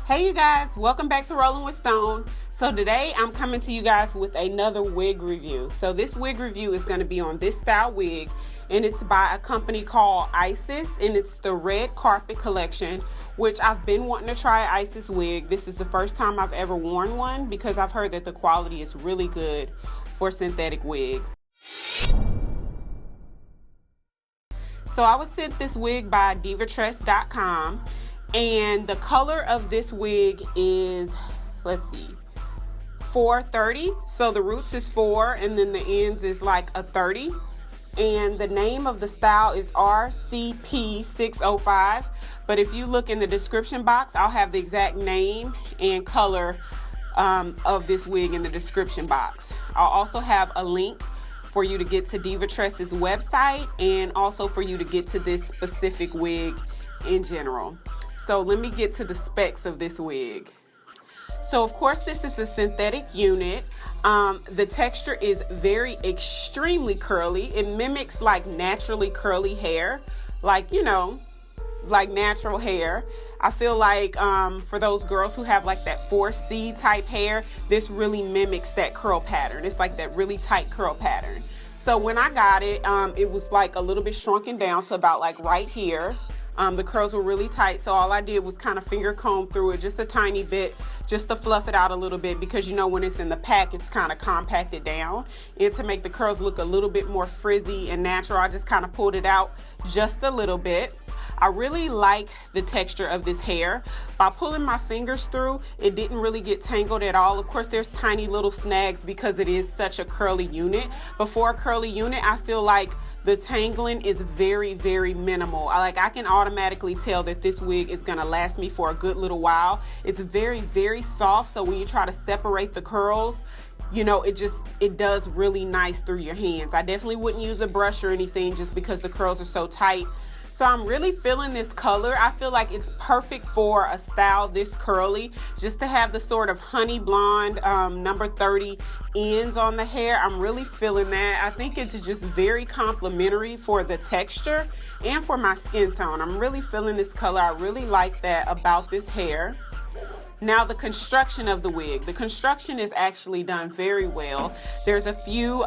Hey you guys, welcome back to Rolling with Stone. So today I'm coming to you guys with another wig review. So this wig review is going to be on this style wig, and it's by a company called Isis, and it's the Red Carpet Collection, which I've been wanting to try Isis wig. This is the first time I've ever worn one because I've heard that the quality is really good for synthetic wigs. So I was sent this wig by divatress.com, and the color of this wig is, let's see, 430. So the roots is 4 and then the ends is like a 30. And the name of the style is RCP605. But if you look in the description box, I'll have the exact name and color of this wig in the description box. I'll also have a link for you to get to Divatress's website and also for you to get to this specific wig in general. So let me get to the specs of this wig. So of course this is a synthetic unit. The texture is very extremely curly. It mimics like naturally curly hair, like, you know, like natural hair. I feel like for those girls who have like that 4C type hair, this really mimics that curl pattern. It's like that really tight curl pattern. So when I got it, it was like a little bit shrunken down to about like right here. The curls were really tight, so all I did was kind of finger comb through it just a tiny bit, just to fluff it out a little bit, because you know when it's in the pack it's kind of compacted down, and to make the curls look a little bit more frizzy and natural, I just kind of pulled it out just a little bit. I really like the texture of this hair. By pulling my fingers through, it didn't really get tangled at all. Of course, there's tiny little snags because it is such a curly unit, but for a curly unit, I feel like the tangling is very, very minimal. I can automatically tell that this wig is gonna last me for a good little while. It's very, very soft, so when you try to separate the curls, you know, it does really nice through your hands. I definitely wouldn't use a brush or anything just because the curls are so tight. So I'm really feeling this color. I feel like it's perfect for a style this curly, just to have the sort of honey blonde number 30 ends on the hair. I'm really feeling that. I think it's just very complimentary for the texture and for my skin tone. I'm really feeling this color. I really like that about this hair. Now the construction of the wig. The construction is actually done very well. There's a few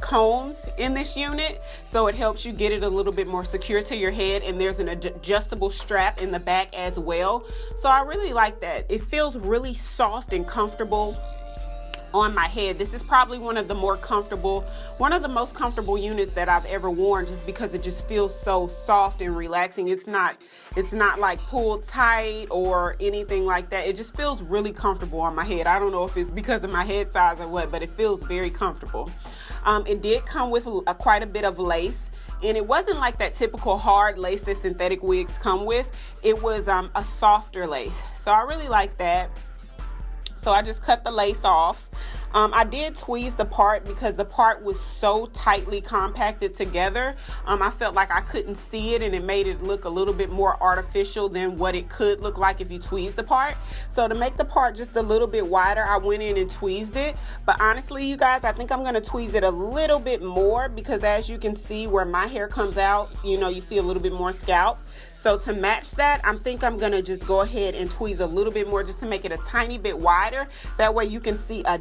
combs in this unit, so it helps you get it a little bit more secure to your head, and there's an adjustable strap in the back as well. So I really like that. It feels really soft and comfortable on my head. This is probably one of the most comfortable units that I've ever worn, just because it just feels so soft and relaxing. It's not like pulled tight or anything like that. It just feels really comfortable on my head. I don't know if it's because of my head size or what, but it feels very comfortable. It did come with quite a bit of lace, and it wasn't like that typical hard lace that synthetic wigs come with. It was a softer lace, so I really like that. So I just cut the lace off. I did tweeze the part because the part was so tightly compacted together. I felt like I couldn't see it, and it made it look a little bit more artificial than what it could look like if you tweeze the part. So to make the part just a little bit wider, I went in and tweezed it. But honestly, you guys, I think I'm gonna tweeze it a little bit more, because as you can see where my hair comes out, you know, you see a little bit more scalp. So to match that, I think I'm gonna just go ahead and tweeze a little bit more, just to make it a tiny bit wider. That way you can see a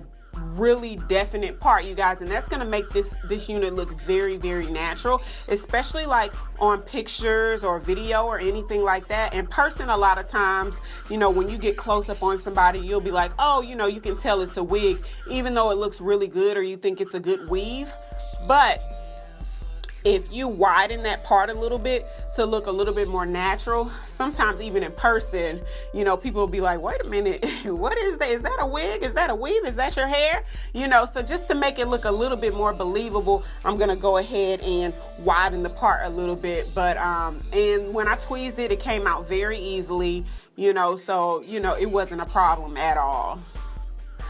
really definite part, you guys, and that's gonna make this unit look very, very natural, especially like on pictures or video or anything like that. In person, a lot of times, you know, when you get close up on somebody, you'll be like, oh, you know, you can tell it's a wig even though it looks really good, or you think it's a good weave. But if you widen that part a little bit to look a little bit more natural, sometimes even in person, you know, people will be like, wait a minute, what is that? Is that a wig? Is that a weave? Is that your hair? You know, so just to make it look a little bit more believable, I'm gonna go ahead and widen the part a little bit. But and when I tweezed it, it came out very easily, you know, so, you know, it wasn't a problem at all.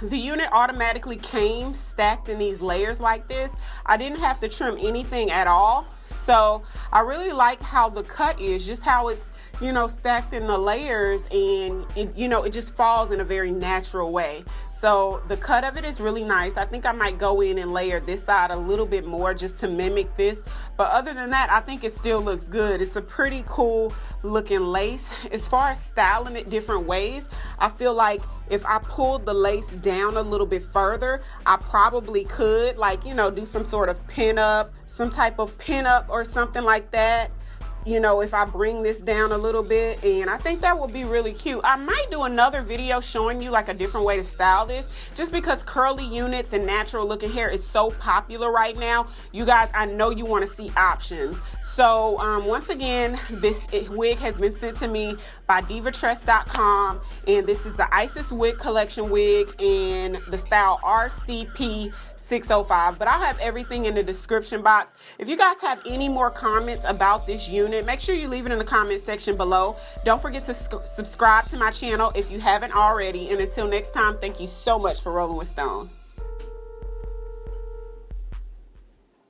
The unit automatically came stacked in these layers like this. I didn't have to trim anything at all. So I really like how the cut is, just how it's, you know, stacked in the layers, and it, you know, it just falls in a very natural way. So So the cut of it is really nice. I think I might go in and layer this side a little bit more just to mimic this. But other than that, I think it still looks good. It's a pretty cool looking lace. As far as styling it different ways, I feel like if I pulled the lace down a little bit further, I probably could, like, you know, do some sort of pin up, some type of pin up or something like that. You know, if I bring this down a little bit, and I think that would be really cute. I might do another video showing you like a different way to style this, just because curly units and natural looking hair is so popular right now. You guys, I know you want to see options. So once again, this wig has been sent to me by divatress.com, and this is the Isis Wig Collection wig in the style RCP605, but I'll have everything in the description box. If you guys have any more comments about this unit, make sure you leave it in the comment section below. Don't forget to subscribe to my channel if you haven't already, and until next time, thank you so much for rolling with Stone.